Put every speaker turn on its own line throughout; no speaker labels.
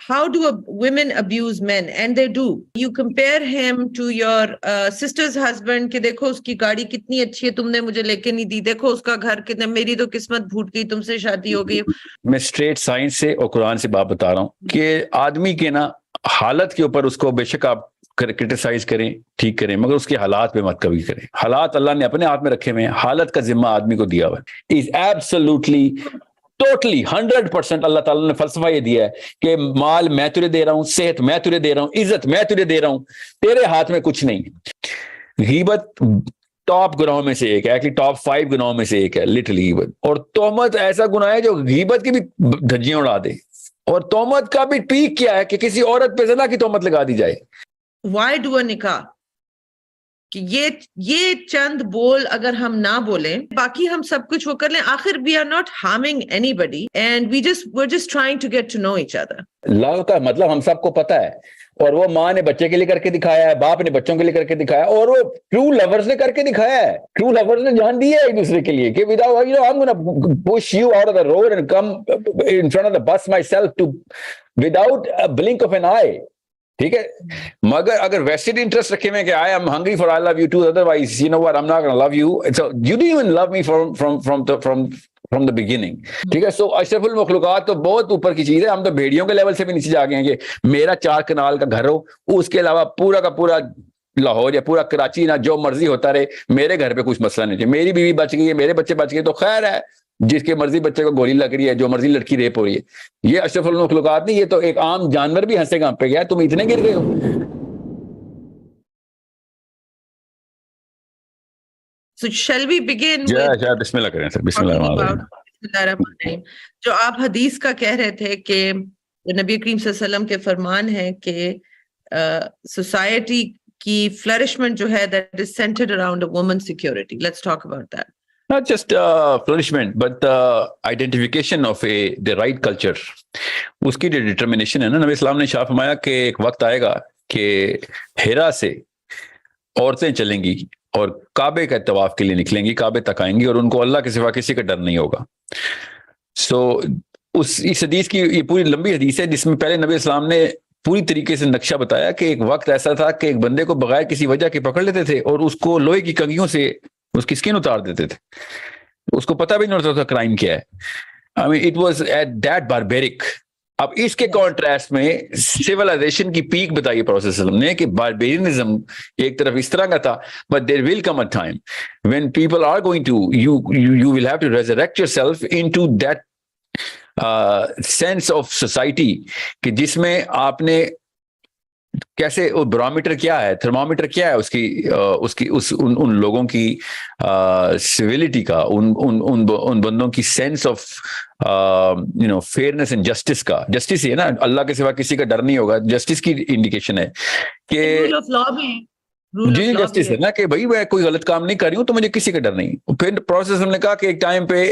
how do women abuse men? And they do. You compare him to your sister's husband کہ دیکھو اس کی گاڑی کتنی اچھی ہے تم نے مجھے لے کے نہیں دی, دیکھو اس کا گھر کتنا, میری تو قسمت پھوٹ گئی, تم سے شادی ہو گئی.
میں اسٹریٹ سائنس سے اور قرآن سے بات بتا رہا ہوں کہ آدمی کے نا حالت کے اوپر اس کو بے شک آپ کرٹیسائز کریں, ٹھیک کریں, مگر اس کے حالات پہ مت کبھی کریں. حالات اللہ نے اپنے ہاتھ میں رکھے ہوئے ہیں, حالت کا ذمہ آدمی کو دیا ہوا ہے. از ایبسولوٹلی ٹوٹلی 100% اللہ تعالیٰ نے فلسفہ یہ دیا ہے کہ مال میں تجھے دے رہا ہوں, صحت میں تجھے دے رہا ہوں, عزت میں تجھے دے رہا ہوں, تیرے ہاتھ میں کچھ نہیں ہے. غیبت ٹاپ گناہوں میں سے ایک ہے, ایکچولی ٹاپ 5 گناہوں میں سے ایک ہے لٹرلی غیبت. اور تہمت ایسا گناہ ہے جو غیبت کی بھی دھجیاں اڑا دے. اور تہمت کا بھی پیک کیا ہے کہ کسی عورت پہ زنا کی تہمت لگا دی جائے.
Why do a nikah? کہ یہ چند بول اگر ہم نہ بولیں, باقی ہم سب کچھ وہ کر لیں, آخر we are not harming anybody and we're just trying to get to know each other.
لو کا مطلب ہم سب کو پتا ہے, اور وہ ماں نے بچے کے لیے کر کے دکھایا ہے, باپ نے بچوں کے لیے کر کے دکھایا, اور وہ ٹرو لورز نے کر کے دکھایا ہے. ٹرو لورز نے جان دی ہے ایک دوسرے کے لیے کہ without you know I'm gonna push you out of the road and come in front of the bus myself to without a blink of an eye. ٹھیک ہے, مگر اگر ویسٹڈ انٹرسٹ رکھے ہوئے کہ I am hungry for I love you too, otherwise you know what I'm not gonna love you, so you didn't even love me from the beginning. ٹھیک ہے, سو اشرف المخلوقات تو بہت اوپر کی چیز ہے. ہم تو بھیڑیوں کے لیول سے بھی نیچے جا گئے ہیں کہ میرا 4 کنال کا گھر ہو, اس کے علاوہ پورا کا پورا لاہور یا پورا کراچی نہ جو مرضی ہوتا رہے, میرے گھر پہ کچھ مسئلہ نہیں ہے. میری بیوی بچ گئی ہے, میرے بچے بچ گئے تو خیر ہے, جس کے مرضی بچے کو گولی لگ رہی ہے, جو مرضی لڑکی ریپ ہو رہی ہے. یہ اشرف المخلوقات نہیں, یہ تو ایک عام جانور بھی ہنسے گا پہ گیا, تم اتنے گر گئے ہو.
So shall we begin
بسم اللہ کریں سر. بسم اللہ الرحمن الرحیم.
جو آپ حدیث کا کہہ رہے تھے کہ نبی کریم صلی اللہ علیہ وسلم کے فرمان ہے کہ سوسائٹی کی فلرشمنٹ جو ہے that is centered around a woman's security. Let's talk about that.
Not just flourishment, but identification of the right culture. اس کی جو determination ہے نا, نبی اسلام نے شاہ فرمایا کہ ایک وقت آئے گا کہ ہیرا سے عورتیں چلیں گی اور کعبے کا طواف کے لیے نکلیں گی, کعبے تک آئیں گی, اور ان کو اللہ کے سوا کسی کا ڈر نہیں ہوگا. سو اس حدیث کی یہ پوری لمبی حدیث ہے جس میں پہلے نبی اسلام نے پوری طریقے سے نقشہ بتایا کہ ایک وقت ایسا تھا کہ ایک بندے کو بغیر کسی وجہ کے پکڑ لیتے تھے اور اس کو لوہے کی کنگھیوں سے اس کی سکن اتار دیتے تھے, اس کو پتہ بھی نہیں ہوتا تھا کرائم کیا ہے. I mean, it was at that barbaric. اب اس کے کانٹراسٹ میں سیولائزیشن کی پیک بتائی پروسیس نے کہ باربیرینزم ایک طرف اس طرح کا تھا, but there will come a time when people are going to you will have to resurrect yourself into that sense of society کہ جس میں آپ نے کیسے بارومیٹر کیا ہے, تھرمامیٹر کیا ہے اس کی ان لوگوں کی سویلٹی کا, ان بندوں کی سینس آف فیئرنس اینڈ جسٹس کا. جسٹس ہی ہے نا, اللہ کے سوا کسی کا ڈر نہیں ہوگا. جسٹس کی انڈیکیشن ہے کہ جی جسٹس ہے نا کہ بھائی میں کوئی غلط کام نہیں کر رہی ہوں تو مجھے کسی کا ڈر نہیں. پھر پروسیس ہم نے کہا کہ ایک ٹائم پہ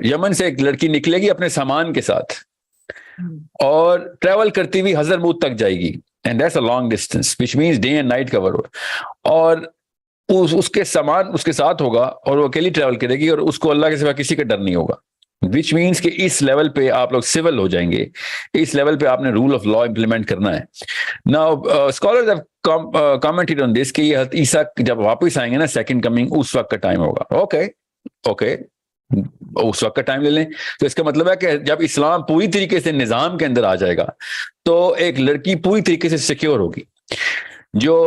یمن سے ایک لڑکی نکلے گی اپنے سامان کے ساتھ اور ٹریول کرتی ہوئی حضرموت تک جائے گی, and that's a long distance which means day and night cover, اور اس کے سامان اس کے ساتھ ہوگا اور وہ اکیلی ٹریول کرے گی اور اس کو اللہ کے سوا کسی کا ڈر نہیں ہوگا. وچ مینس کہ اس لیول پہ آپ لوگ سول ہو جائیں گے, اس لیول پہ آپ نے رول آف لا امپلیمنٹ کرنا ہے. ناؤ اسکالرز ہیو کامنٹڈ آن دس کہ یہ حضرت عیسیٰ جب واپس آئیں گے نا سیکنڈ کمنگ, اس وقت کا ٹائم ہوگا. اوکے اس وقت کا ٹائم لے لیں. تو اس کا مطلب ہے کہ جب اسلام پوری طریقے سے نظام کے اندر آ جائے گا تو ایک لڑکی پوری طریقے سے سیکیور ہوگی. جو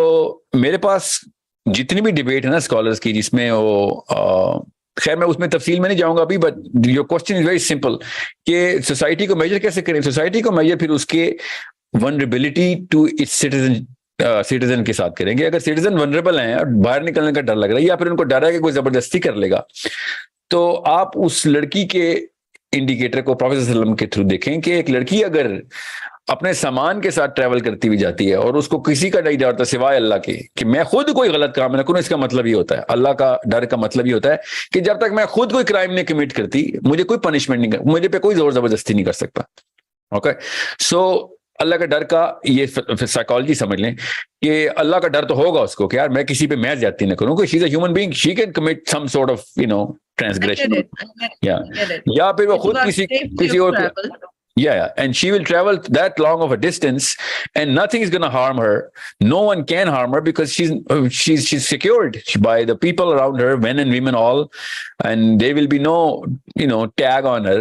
میرے پاس جتنی بھی ڈیبیٹ ہے نا اسکالرز کی جس میں وہ خیر میں اس میں تفصیل میں نہیں جاؤں گا ابھی, but your question is very simple کہ سوسائٹی کو میجر کیسے کریں. سوسائٹی کو میجر پھر اس کے ونریبلٹی ٹو اٹس سٹیزن کے ساتھ کریں گے. اگر سٹیزن ونریبل ہیں اور باہر نکلنے کا ڈر لگ رہا ہے یا پھر ان کو ڈر ہے کہ کوئی زبردستی کر لے گا, تو آپ اس لڑکی کے انڈیکیٹر کو پروفیسر صلی اللہ علیہ وسلم کے تھرو دیکھیں کہ ایک لڑکی اگر اپنے سامان کے ساتھ ٹریول کرتی ہوئی جاتی ہے اور اس کو کسی کا نہیں ڈر ہوتا سوائے اللہ کے کہ میں خود کوئی غلط کام نہ کروں, اس کا مطلب یہ ہوتا ہے اللہ کا ڈر کا مطلب یہ ہوتا ہے کہ جب تک میں خود کوئی کرائم نہیں کمٹ کرتی مجھے کوئی پنشمنٹ نہیں مجھے پہ کوئی زور زبردستی نہیں کر سکتا. اوکے, سو اللہ کا ڈر کا یہ سائیکالوجی سمجھ لیں کہ اللہ کا ڈر تو ہوگا اس کو کہ یار میں کسی پہ میں زیادتی نہ کروں, she is a human being, she can commit some sort of transgression, یا پھر وہ خود کسی اور Yeah, and she will travel that long of a distance, and nothing is going to harm her. No one can harm her because she's secured by the people around her, men and women all, and there will be no tag on her.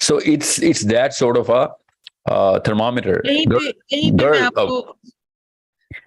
So it's that sort of a thermometer.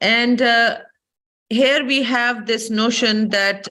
and here we have this notion that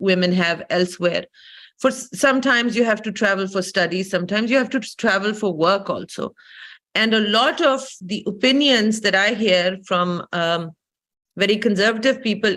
women have elsewhere. For sometimes you have to travel for studies, sometimes you have to travel for work also. And a lot of the opinions that I hear from very conservative people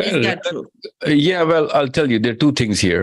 Is that true?
Yeah, well, I'll tell you, there are two things here.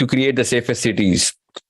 to create the safest cities.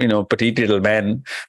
petite little man,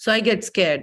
So I get scared.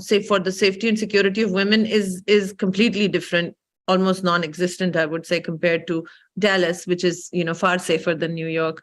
say for the safety and security of women, is completely different, almost non-existent, I would say, compared to Dallas, which is far safer than New York.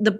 the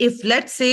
if let's say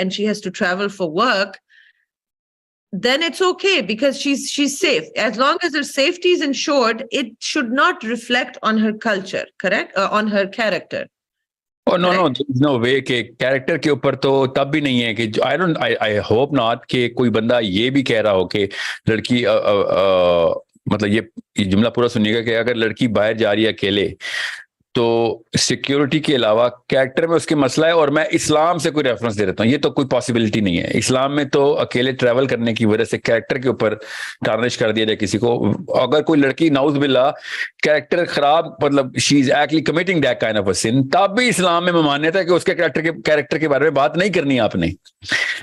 and she has to travel for work, then it's okay because she's safe. As long as her safety is ensured, it should not reflect on her culture, correct? On her character.
no, there's no way کہ character کے اوپر تو تب بھی نہیں ہے کہ I hope not کہ کوئی بندہ یہ بھی کہہ رہا ہو کہ لڑکی مطلب یہ جملہ پورا سنیے گا کہ اگر لڑکی باہر جا رہی ہے اکیلے تو سیکیورٹی کے علاوہ کیریکٹر میں اس کے مسئلہ ہے. اور میں اسلام سے کوئی ریفرنس دے دیتا ہوں, یہ تو کوئی پاسبلٹی نہیں ہے. اسلام میں تو اکیلے ٹریول کرنے کی وجہ سے کیریکٹر کے اوپر ٹارنش کر دیا جائے کسی کو. اگر کوئی لڑکی نعوذ باللہ کیریکٹر خراب مطلب she is actually committing that kind of a sin, تب بھی اسلام میں ممانعت ہے کہ اس کے کیریکٹر کے بارے میں بات نہیں کرنی آپ نے.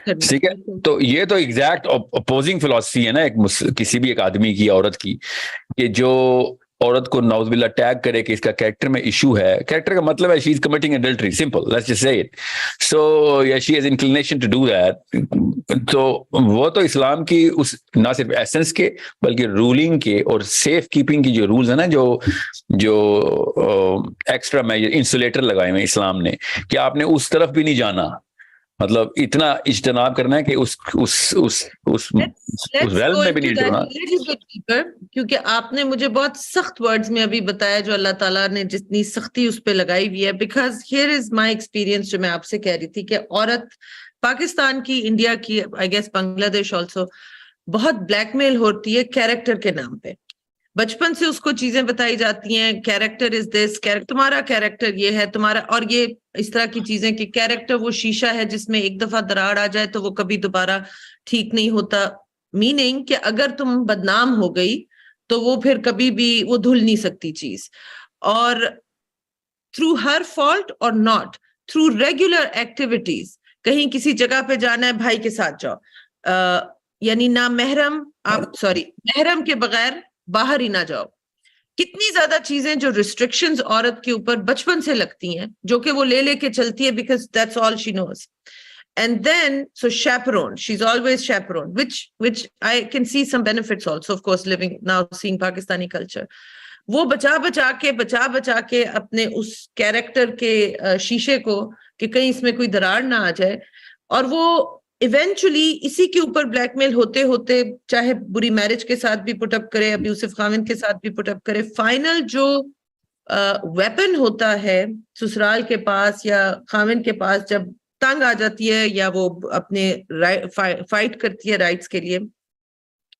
ٹھیک ہے, تو یہ تو ایگزیکٹ اپوزنگ فلاسفی ہے نا کسی بھی ایک آدمی کی, عورت کی, کہ جو عورت کو نعوذ باللہ ٹیگ کرے کہ اس کا کیریکٹر میں ایشو ہے. کیریکٹر کا مطلب ہے she is committing adultery, simple, let's just say it. So یا she has inclination to do that. تو وہ تو اسلام کی اس نہ صرف ایسنس کے بلکہ رولنگ کے اور سیف کیپنگ کی جو رولز ہیں نا, جو ایکسٹرا میجر انسولیٹر لگائے ہوئے اسلام نے کہ آپ نے اس طرف بھی نہیں جانا, مطلب اتنا اجتناب کرنا ہے کہ اس ریلم میں بھی نہیں ڈرنا.
کیونکہ آپ نے مجھے بہت سخت ورڈز میں ابھی بتایا جو اللہ تعالیٰ نے جتنی سختی اس پہ لگائی ہوئی ہے. Because here is my experience جو میں آپ سے کہہ رہی تھی کہ عورت پاکستان کی, انڈیا کی, آئی گیس بنگلہ دیش آلسو, بہت بلیک میل ہوتی ہے کیریکٹر کے نام پہ. بچپن سے اس کو چیزیں بتائی جاتی ہیں, کیریکٹر از دس, تمہارا کیریکٹر یہ ہے تمہارا, اور یہ اس طرح کی چیزیں کہ کیریکٹر وہ شیشہ ہے جس میں ایک دفعہ دراڑ آ جائے تو وہ کبھی دوبارہ ٹھیک نہیں ہوتا. میننگ کہ اگر تم بدنام ہو گئی تو وہ پھر کبھی بھی وہ دھل نہیں سکتی چیز. اور تھرو ہر فالٹ اور ناٹ تھرو ریگولر ایکٹیویٹیز, کہیں کسی جگہ پہ جانا ہے بھائی کے ساتھ جاؤ, یعنی نہ محرم محرم کے بغیر باہر ہی نہ جاؤ. کتنی زیادہ چیزیں جو ریسٹرکشنز عورت کے اوپر بچپن سے لگتی ہیں جو کہ وہ لے کے چلتی ہے because that's all she knows. And then, so chaperone, she's always chaperone, which I can see some benefits also, of course, living now, seeing Pakistani culture. وہ بچا کے اپنے اس کیریکٹر کے شیشے کو کہ کہیں اس میں کوئی دراڑ نہ آ جائے, اور وہ ایونچولی اسی کے اوپر بلیک میل ہوتے ہوتے چاہے بری میرج کے ساتھ بھی پٹ اپ کرے, ابیوسف خاوند کے ساتھ بھی پٹ اپ کرے, فائنل جو ویپن ہوتا ہے سسرال کے پاس یا خاوند کے پاس جب تنگ آ جاتی ہے یا وہ اپنے فائٹ کرتی ہے رائٹس کے لیے,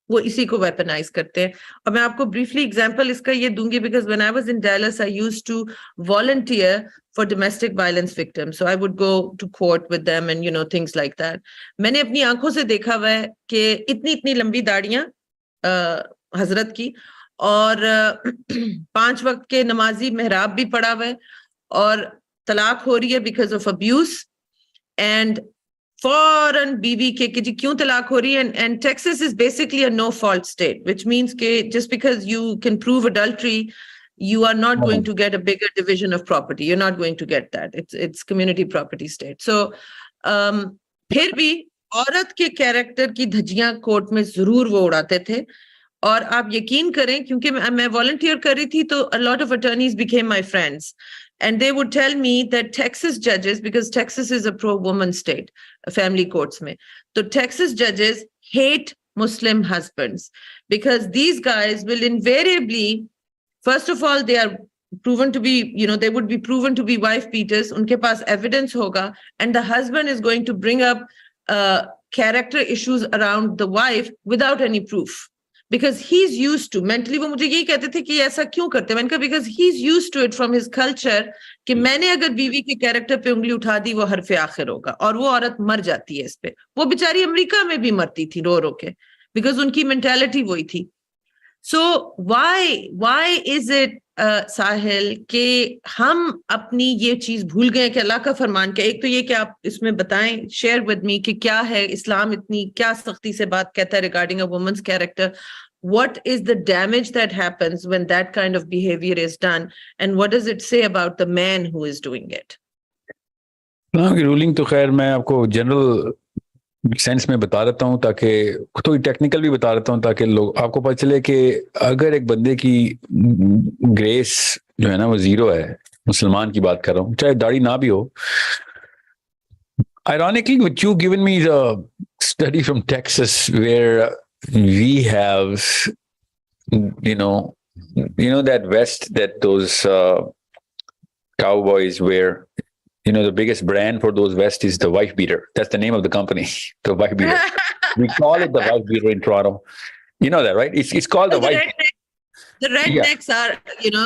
وہ اسی کو ویپنائز کرتے ہیں. اور میں آپ کو بریفلی ایگزامپل اس کا یہ دوں گی because when I was in Dallas I used to volunteer for domestic violence victims, so I would go to court with them and things like that. میں نے اپنی آنکھوں سے دیکھا ہوا ہے کہ اتنی لمبی داڑیاں حضرت کی, اور 5 وقت کے نمازی محراب بھی پڑا ہوا ہے, اور طلاق ہو رہی ہے بیکاز آف ابیوز, اینڈ فوراً بیوی کے کہ جی کیوں طلاق ہو رہی ہے. And Texas is basically a no fault state, which means کہ just because you can prove adultery you are not going to get a bigger division of property, you're not going to get that, it's community property state. So پھر بھی عورت کے character کی دھجیاں court میں ضرور وہ اڑاتے تھے. اور آپ یقین کریں کیونکہ میں والنٹیئر کر رہی تھی تو a lot of attorneys became my friends. And they would tell me that Texas judges, because Texas is a pro-woman state, family courts mein, so Texas judges hate Muslim husbands because these guys will invariably, first of all, they are proven to be, they would be proven to be wife beaters. Unke paas evidence hoga, and the husband is going to bring up character issues around the wife without any proof. Because he's used to, mentally وہ مجھے یہی کہتے تھے کہ ایسا کیوں کرتے ہیں. میں نے کہا because he's used to it from his culture کہ میں نے اگر بیوی کے کیریکٹر پہ انگلی اٹھا دی وہ حرف آخر ہوگا, اور وہ عورت مر جاتی ہے اس پہ. وہ بیچاری امریکہ میں بھی مرتی تھی رو کے because ان کی مینٹالٹی وہی تھی. So why is it ساحل کہ ہم اپنی یہ چیز بھول گئے کہ اللہ کا فرمان کیا. ایک تو یہ کہ آپ اس میں بتائیں, شیئر ود می کہ کیا ہے اسلام اتنی کیا سختی سے بات کہتا ہے regarding a women's character. What is the damage that happens when that kind of behavior is done, and what does it say about the man who is doing it?
رولنگ تو خیر میں آپ کو جنرل سینس میں بتا دیتا ہوں, تاکہ تھوڑی ٹیکنیکل بھی بتا دیتا ہوں تاکہ لوگ آپ کو پتہ چلے کہ اگر ایک بندے کی گریس جو ہے نا وہ زیرو ہے, مسلمان کی بات کر رہا ہوں, چاہے داڑھی نہ بھی ہو. Ironically, what you given me is a study from Texas where we have, that vest that those cowboys wear you know, the biggest brand for those vests is the wife beater. That's the name of the company, the wife beater. We call it the wife beater in Toronto. You know that, right? It's called the wife.
The rednecks are, you know,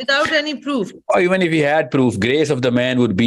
Without any proof.
Or even if he had proof, grace of the man would be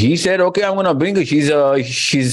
He said, okay, I'm going to bring her. She's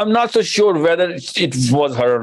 I'm not so sure whether it was her or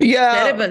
Terrible.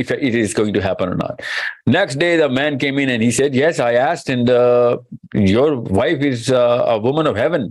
if it is going to happen or not. Next day the man came in and he said yes, I asked and your wife is a woman of heaven.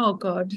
Oh God.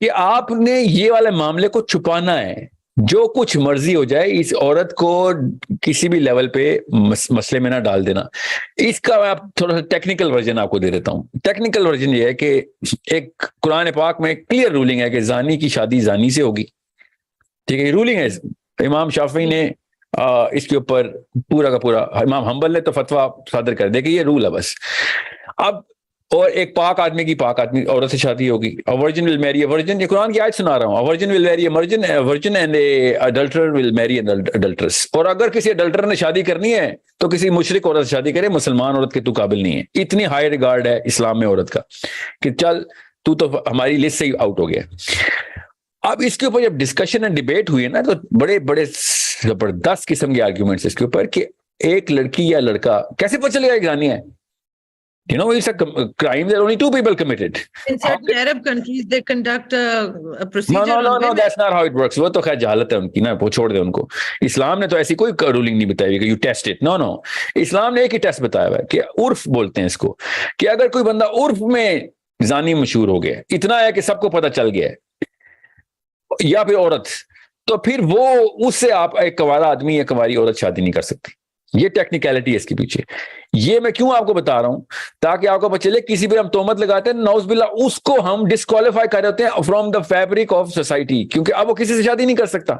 کہ آپ نے یہ والے معاملے کو چھپانا ہے. جو کچھ مرضی ہو جائے اس عورت کو کسی بھی لیول پہ مسئلے میں نہ ڈال دینا. اس کا میں تھوڑا سا ٹیکنیکل ورژن آپ کو دے دیتا ہوں. ٹیکنیکل ورژن یہ ہے کہ ایک قرآن پاک میں کلیئر رولنگ ہے کہ زانی کی شادی زانی سے ہوگی. ٹھیک ہے, یہ رولنگ ہے. امام شافعی نے اس کے اوپر پورا کا پورا, امام حنبل نے تو فتویٰ صادر کر دیا کہ یہ رول ہے بس. اب اور ایک پاک آدمی کی پاک آدمی عورت سے شادی ہوگی. ورجن ول میری اے ورجن, یہ قرآن کی آیت سنا رہا ہوں. ورجن ول میری اے ورجن اینڈ اے اڈلٹرر ول میری این اڈلٹرس. اور اگر کسی اڈلٹر نے شادی کرنی ہے تو کسی مشرک عورت سے شادی کرے, مسلمان عورت کے تو قابل نہیں ہے. اتنی ہائی ریگارڈ ہے اسلام میں عورت کا کہ چل تو ہماری لسٹ سے ہی آؤٹ ہو گیا. اب اس کے اوپر جب ڈسکشن اینڈ ڈبیٹ ہوئی ہے نا, تو بڑے بڑے زبردست قسم کے آرگیومنٹس اس کے اوپر کہ ایک لڑکی یا لڑکا کیسے پتہ چلے گا زانی ہے. You know, it's a crime that only two people committed.
In certain Arab countries, they conduct a procedure.
No, that's not how it works. وہ تو خیر جہالت ہے ان کی نا, وہ چھوڑ دے ان کو. اسلام نے تو ایسی کوئی رولنگ نہیں بتائی کہ you test it. No. اسلام نے ایک ہی ٹیسٹ بتایا ہوا ہے کہ عرف بولتے ہیں اس کو, کہ اگر کوئی بندہ عرف میں زانی مشہور ہو گیا, اتنا ہے کہ سب کو پتہ چل گیا ہے, یا پھر عورت, تو پھر وہ اس سے آپ ایک کنوارا آدمی یا کنواری عورت شادی نہیں کر سکتی. یہ ٹیکنیکلٹی ہے اس کے پیچھے. یہ میں کیوں آپ کو بتا رہا ہوں, تاکہ آپ کو پتہ چلے کسی پہ ہم تہمت لگاتے ہیں, نعوذ باللہ اس کو ہم ڈسکوالیفائی کر دیتے ہیں from the fabric of society, کیونکہ اب وہ کسی سے شادی نہیں کر سکتا.